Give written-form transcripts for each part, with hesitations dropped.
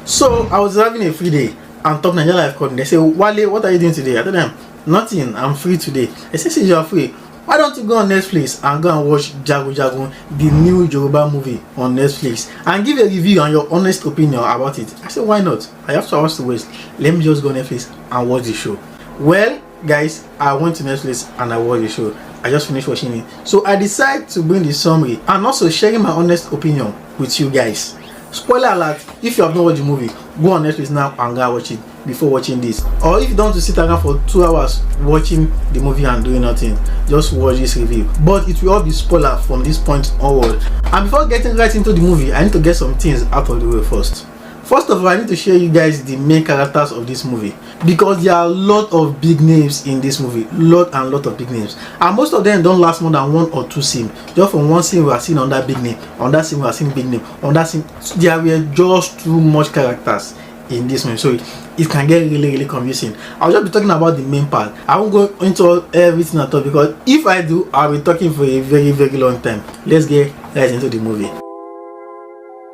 So I was having a free day and Top Nigeria Life called me. They say, Wale, what are you doing today? I told them, nothing, I'm free today. They say, since you are free, why don't you go on Netflix and go and watch Jagun Jagun, the new Yoruba movie on Netflix, and give a review and your honest opinion about it? I said, why not? I have 2 hours to waste. Let me just go on Netflix and watch the show. Well, guys, I went to Netflix and I watched the show. I just finished watching it. So I decided to bring the summary and also sharing my honest opinion with you guys. Spoiler alert, if you have not watched the movie, go on Netflix now and go watch it before watching this. Or if you don't want to sit around for 2 hours watching the movie and doing nothing, just watch this review. But it will all be spoiler from this point onward. And before getting right into the movie, I need to get some things out of the way first. First of all, I need to share you guys the main characters of this movie, because there are a lot of big names in this movie, lot of big names, and most of them don't last more than 1 or 2 scenes. Just from one scene we are seeing on that big name, on that scene we are seeing big name, on that scene there were just too much characters in this movie, so it can get really confusing. I'll just be talking about the main part. I won't go into everything at all, because if I do, I'll be talking for a very long time. Let's get right into the movie.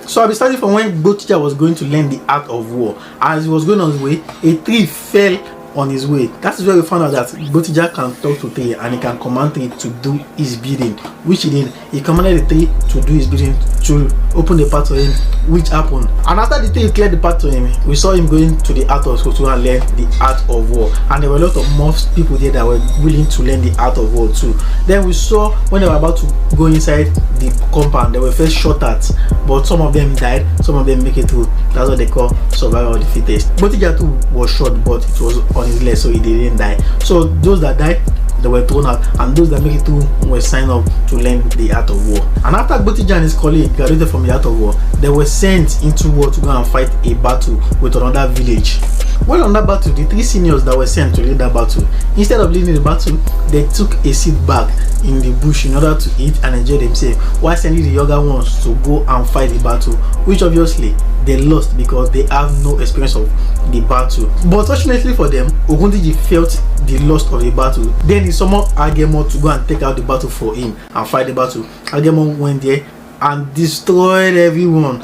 So I'll be starting from when Botija was going to learn the art of war. As he was going on his way, a tree fell on his way. That is where we found out that Botija can talk to tree and he can command tree to do his bidding, which he did. He commanded the tree to do his bidding, to open the path to him, which happened. And after the tree cleared the path to him, we saw him going to the art of school to learn the art of war. And there were a lot of more people there that were willing to learn the art of war too. Then we saw when they were about to go inside the compound, they were first shot at, but some of them died, some of them make it through. That's what they call survival of the fittest. Botija too was shot, but it was on his leg, so he didn't die. So those that died, they were thrown out, and those that make it through were signed up to learn the art of war. And after Botija and his colleague graduated from the art of war, they were sent into war to go and fight a battle with another village. While on that battle, the 3 seniors that were sent to lead that battle, instead of leading the battle, they took a seat back in the bush in order to eat and enjoy themselves, while sending the younger ones to go and fight the battle, which obviously they lost because they have no experience of the battle. But fortunately for them, Ogundiji felt the loss of the battle. Then he summoned Agemo to go and take out the battle for him and fight the battle. Agemo went there and destroyed everyone.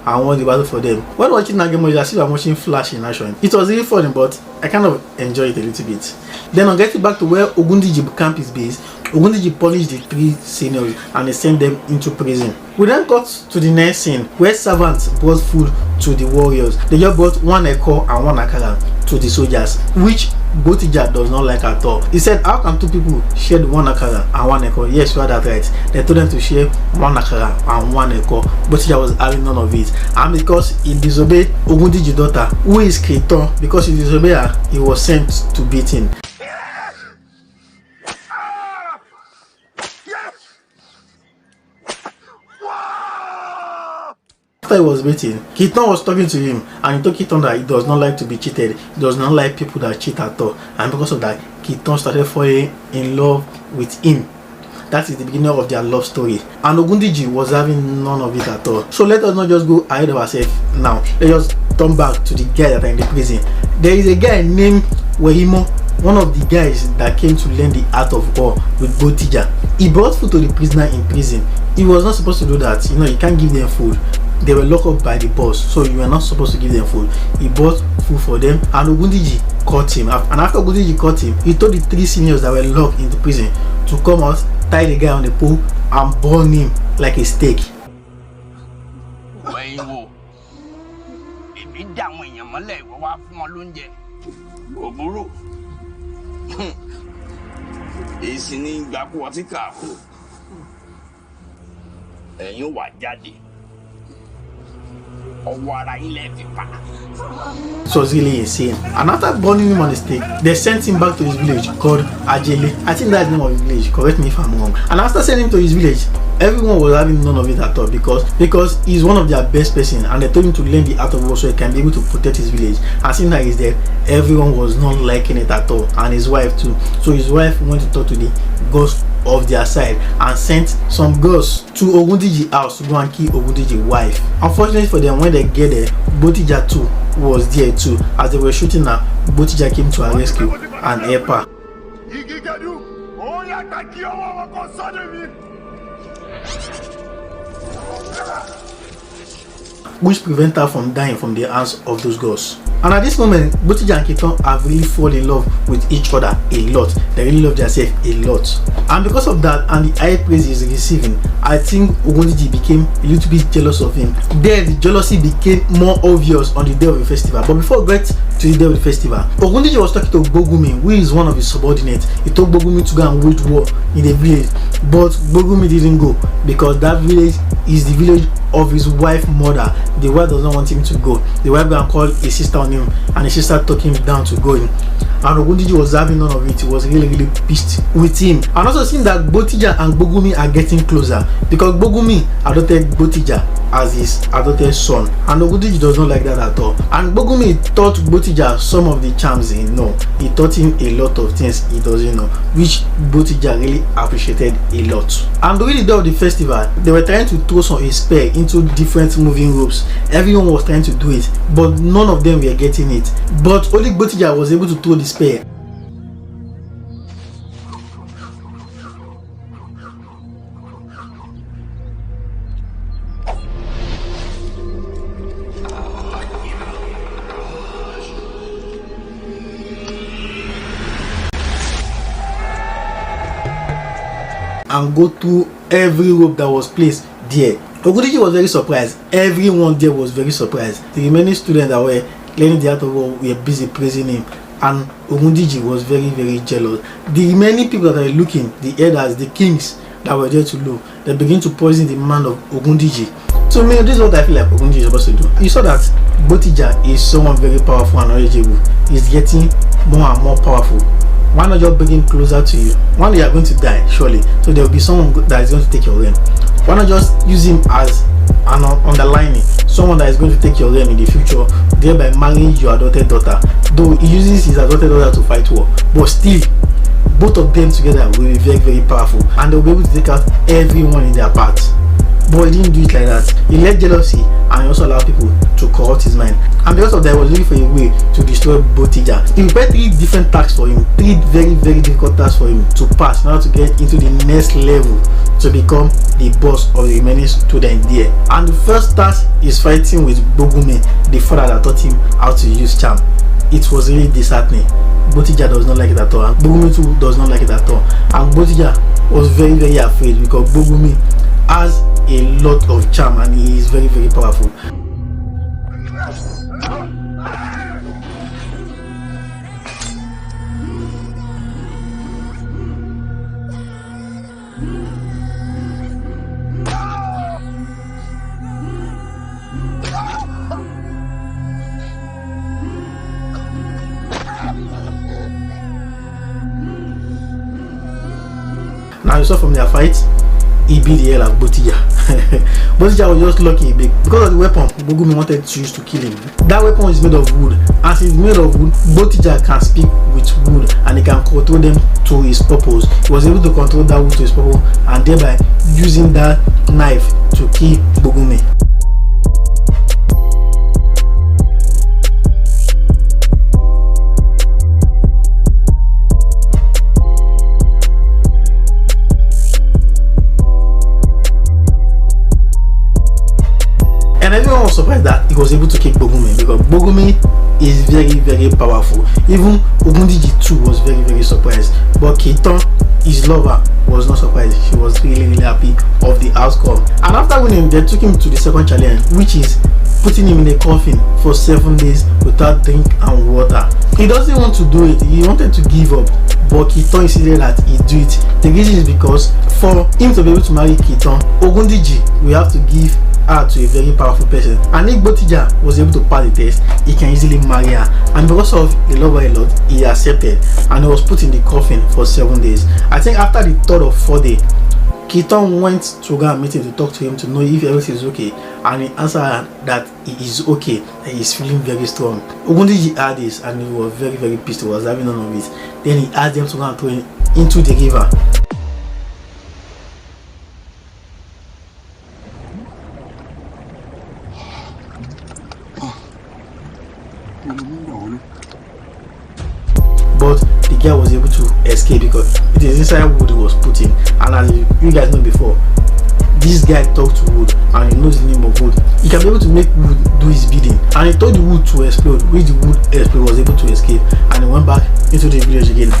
I won the battle for them. When watching Agemo, it's as if I'm watching Flash in action. It was really funny, but I kind of enjoyed it a little bit. Then on getting back to where Ogundiji camp is based, Ogundiji punished the 3 seniors and they sent them into prison. We then got to the next scene where servants brought food to the warriors. They just brought 1 eko and 1 akara to the soldiers, which Botija does not like at all. He said, how can 2 people share 1 akara and 1 eko? Yes, you heard that right. They told them to share 1 akara and 1 eko. Botija was having none of it. And because he disobeyed Ogundiji's daughter, who is Keton, because he disobeyed her, he was sent to beat him. After he was beaten, Keton was talking to him and he told Keton that he does not like to be cheated. He does not like people that cheat at all. And because of that, Keton started falling in love with him. That is the beginning of their love story. And Ogundiji was having none of it at all. So let us not just go ahead of ourselves now. Let's just turn back to the guy that are in the prison. There is a guy named Wehimo, one of the guys that came to learn the art of war with Botija. He brought food to the prisoner in prison. He was not supposed to do that. You know, you can't give them food. They were locked up by the boss, so you were not supposed to give them food. He bought food for them, and Ogundiji caught him. And after Ogundiji caught him, he told the 3 seniors that were locked into prison to come out, tie the guy on the pole, and burn him like a steak. So it's really insane. And after burning him on the stake, they sent him back to his village called Ajele. I think that's the name of the village, correct me if I'm wrong. And after sending him to his village, everyone was having none of it at all, because he's one of their best person, and they told him to learn the art of war so he can be able to protect his village. And seeing that he's there, everyone was not liking it at all, and his wife too. So his wife went to talk to the ghost of their side and sent some girls to Ogundeji's house to go and kill Ogundeji's wife. Unfortunately for them, when they get there, Botija too was there too. As they were shooting her, Botija came to her rescue and help her. Which prevent her from dying from the hands of those girls. And at this moment, Botija and Kiton have really fallen in love with each other a lot. They really love themselves a lot. And because of that and the high praise he's receiving, I think Ogundeji became a little bit jealous of him. Then the jealousy became more obvious on the day of the festival. But before we get to the day of the festival, Ogundeji was talking to Bogumi, who is one of his subordinates. He told Bogumi to go and wage war in the village. But Bogumi didn't go because that village is the village of his wife's mother. The wife does not want him to go. The wife can call his sister on him, and his sister talked him down to going. And Ogundeji was having none of it. He was really pissed with him. And also seeing that Botija and Bogumi are getting closer because Bogumi adopted Botija as his adopted son, and Ogundeji does not like that at all. And Bogumi taught Botija some of the charms he knows. He taught him a lot of things he doesn't know, which Botija really appreciated a lot. And during the day of the festival, they were trying to throw some spear into different moving ropes. Everyone was trying to do it, but none of them were getting it. But only Botija was able to throw the spear. And go through every rope that was placed there. Ogundeji was very surprised. Everyone there was very surprised. The remaining students that were learning the art of war were busy praising him, and Ogundeji was very jealous. The remaining people that were looking, the elders, the kings that were there to look, they begin to poison the man of Ogundeji. So me, this is what I feel like Ogundeji is supposed to do. You saw that Botija is someone very powerful and knowledgeable. He's getting more and more powerful. Why not just bring him closer to you? One day you are going to die, surely. So there will be someone that is going to take your reign. Why not just use him as an underlining, someone that is going to take your reign in the future, thereby marrying your adopted daughter. Though he uses his adopted daughter to fight war, but still, both of them together will be very powerful, and they will be able to take out everyone in their path. But he didn't do it like that. He let jealousy and he also allowed people to corrupt his mind. And because of that, he was looking for a way to destroy Botija. He prepared 3 different tasks for him, 3 very difficult tasks for him to pass in order to get into the next level to become the boss of the remaining students there. And the first task is fighting with Bogumi, the father that taught him how to use charm. It was really disheartening. Botija does not like it at all, and Bogumi too does not like it at all. And Botija was very afraid because Bogumi has a lot of charm and he is very powerful. Now you saw from their fight, he beat the hell out of Botija. Botija was just lucky because of the weapon Bogumi wanted to use to kill him. That weapon is made of wood. As it's made of wood, Botija can speak with wood and he can control them to his purpose. He was able to control that wood to his purpose and thereby using that knife to kill Bogumi. Everyone was surprised that he was able to kick Bogumi because Bogumi is very powerful. Even Ogundeji too was very surprised. But Kiton, his lover, was not surprised. She was really happy of the outcome. And after winning, they took him to the second challenge, which is putting him in a coffin for 7 days without drink and water. He doesn't want to do it. He wanted to give up, but Kiton insisted that he do it. The reason is because for him to be able to marry Kiton, Ogundeji will have to give her to a very powerful person, and if Botija was able to pass the test, he can easily marry her. And because of the love her a lot, he accepted and he was put in the coffin for 7 days. I think after the 3rd or 4th day, Kiton went to go and meet him to talk to him to know if everything is okay, and he answered that he is okay, that he is feeling very strong. Ogundeji heard this and he was very pissed. He was having none of it. Then he asked them to go and throw him into the river. But the guy was able to escape because it is inside wood he was put in. And as you guys know before, this guy talked to wood and he knows the name of wood. He can be able to make wood do his bidding, and he told the wood to explode, which the wood explode was able to escape, and he went back into the village again.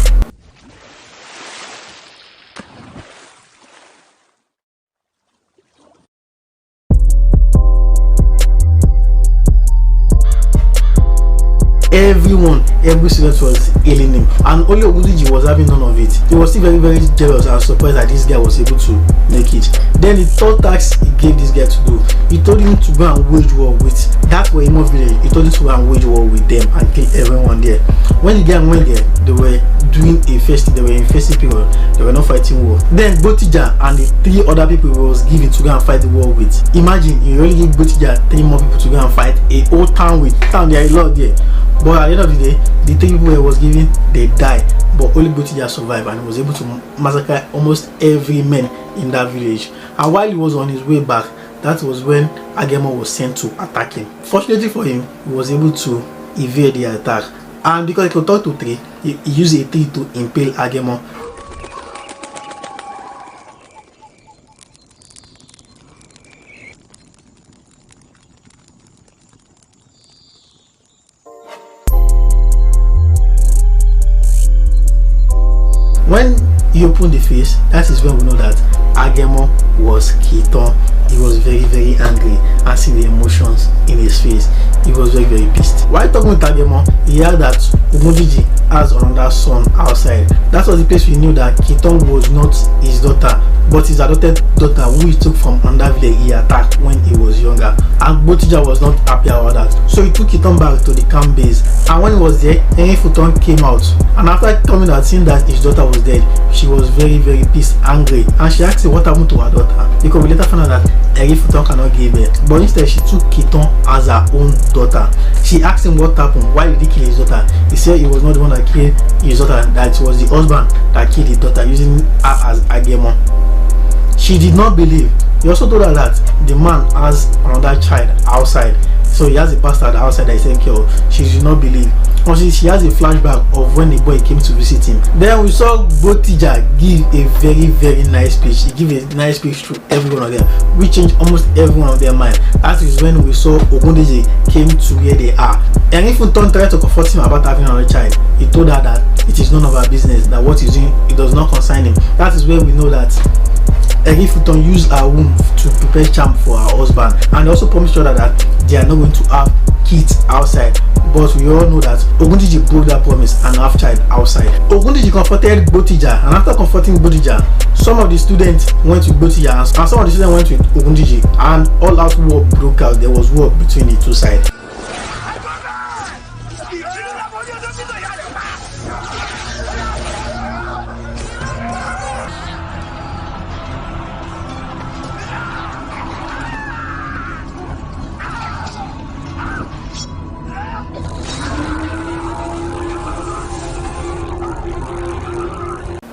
Every student was hailing him, and only Ogundiji was having none of it. He was still very, very jealous and surprised that this guy was able to make it. Then the third task he gave this guy to do, he told him to go and wage war with that were Imo village. He told him to go and wage war with them and kill everyone there. When the guy went there, they were doing a festive, they were in festive period, they were not fighting war. Then Botija and the 3 other people he was given to go and fight the war with. Imagine, he only gave Botija 3 more people to go and fight a whole town with. Town, there are a lot there. But at the end of the day, the 3 people he was giving, they died. But only Botija survived, and he was able to massacre almost every man in that village. And while he was on his way back, that was when Agemo was sent to attack him. Fortunately for him, he was able to evade the attack. And because he could talk to 3, he used a 3 to impale Agemo. When he opened the face, that is when we know that Agemo was Kiton. He was very, very angry, and see the emotions in his face. He was very, very pissed. While talking with Agemo, he heard that Ogundiji has another son outside. That was the place we knew that Kiton was not his daughter, but his adopted daughter, who he took from another village he attacked when he was younger. And Botija was not happy about that, so he took Kiton back to the camp base. And when he was there, Henry Futon came out, and after coming out, seeing that his daughter was dead, she was very, very pissed, angry, and she asked him what happened to her daughter, because we later found out that Henry Futon cannot give birth, but instead she took Kiton as her own daughter. She asked him what happened, why did he kill his daughter. He said he was not the one that killed his daughter, that it was the husband that killed his daughter, using her as Agemo. She did not believe. He also told her that the man has another child outside, so he has a bastard outside that he's taking care of. She did not believe. Also, she has a flashback of when the boy came to visit him. Then we saw Botija give a very, very nice speech. He gave a nice speech to everyone of them, which changed almost everyone of their mind. That is when we saw Ogundiji came to where they are. And if Futon tried to comfort him about having another child, he told her that it is none of her business, that what he's doing, it does not concern him. That is where we know that Henry Futon used her womb to prepare charm for her husband, and also promised her that they are not going to have kids outside. But we all know that Ogundiji broke that promise and have child outside. Ogundiji comforted Botija, and after comforting Botija, some of the students went with Botija and some of the students went with Ogundiji, and all out war broke out. There was war between the two sides.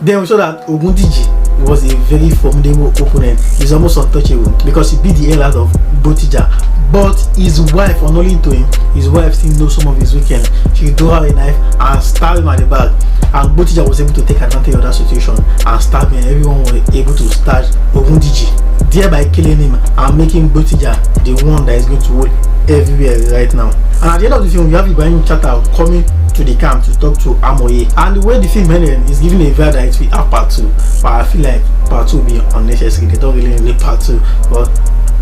Then we saw that Ogundiji was a very formidable opponent. He's almost untouchable because he beat the hell out of Botija. But his wife, unknowing to him, his wife still knows some of his weakness. She drew her a knife and stabbed him at the back. And Botija was able to take advantage of that situation and stab him. Everyone was able to stab Ogundiji, thereby killing him and making Botija the one that is going to rule everywhere right now. And at the end of the film, we have Ibrahim Chata coming to the camp to talk to Amoye, and the way the film ended is giving a vibe that it will have part 2, but I feel like part 2 will be unnecessary. They don't really need part 2, but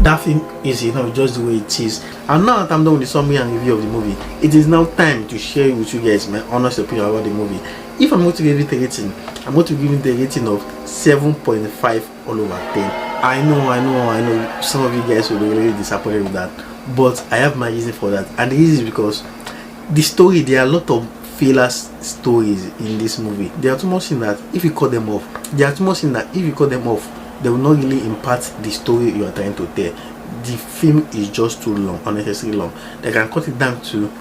that film is enough just the way it is. And now that I'm done with the summary and review of the movie, it is now time to share with you guys my honest opinion about the movie. If I'm going to give it a rating, I'm going to give it a rating of 7.5 all over 10. I know some of you guys will be really disappointed with that, but I have my reason for that, and the reason is because the story, there are a lot of filler stories in this movie. There are too much in that if you cut them off, they will not really impact the story you are trying to tell. The film is just too long, unnecessarily long. They can cut it down to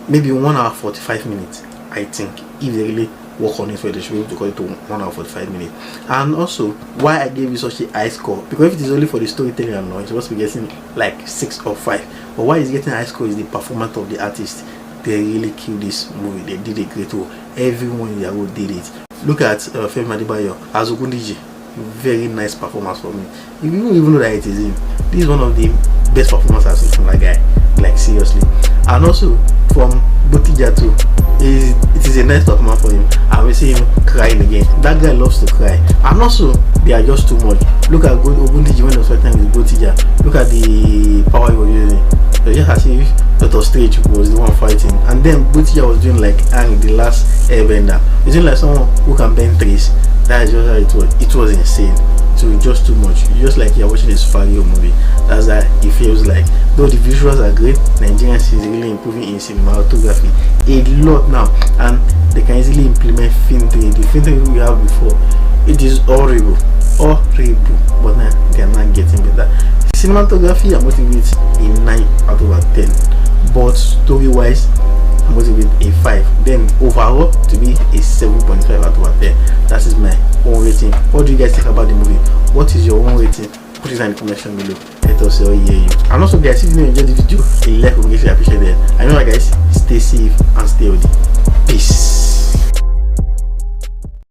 maybe 1 hour 45 minutes, I think, if they really work on it, where they should be able to cut it to 1 hour 45 minutes. And also, why I gave you such a high score, because if it is only for the storytelling alone, it's supposed to be getting like 6 or 5, but why it's getting a high score is the performance of the artist. they really killed this movie. They did a great role. Everyone in their role did it. Look at Femi Adebayo as Ogundiji. Very nice performance for me. You don't even know that it is him. This is one of the best performances I've seen from that guy. Like seriously. And also from Botija too. It is a nice performance for him. I will see him crying again. That guy loves to cry. And also they are just too much. Look at Ogundiji when he was fighting with Botija. Look at the power he was using. So just as if Dr. Strange was the one fighting, and then Botija was doing like Aang, the last airbender. It's doing like someone who can bend trees. That is just how it was. It was insane. So just too much. Just like you're watching a superhero movie. That's how it feels like. Though the visuals are great, Nigerian is really improving in cinematography a lot now, and they can easily implement film 3. The film 3 we have before, it is horrible, but now they are not getting better. Cinematography, I motivate a 9 out of 10, but story wise I motivate a 5. Then overall to be a 7.5 out of 10. That is my own rating. What do you guys think about the movie? What is your own rating? Put it in the comment section below. Let us hear you. And also guys, if you enjoyed the video, a like will be appreciated. I know guys, stay safe.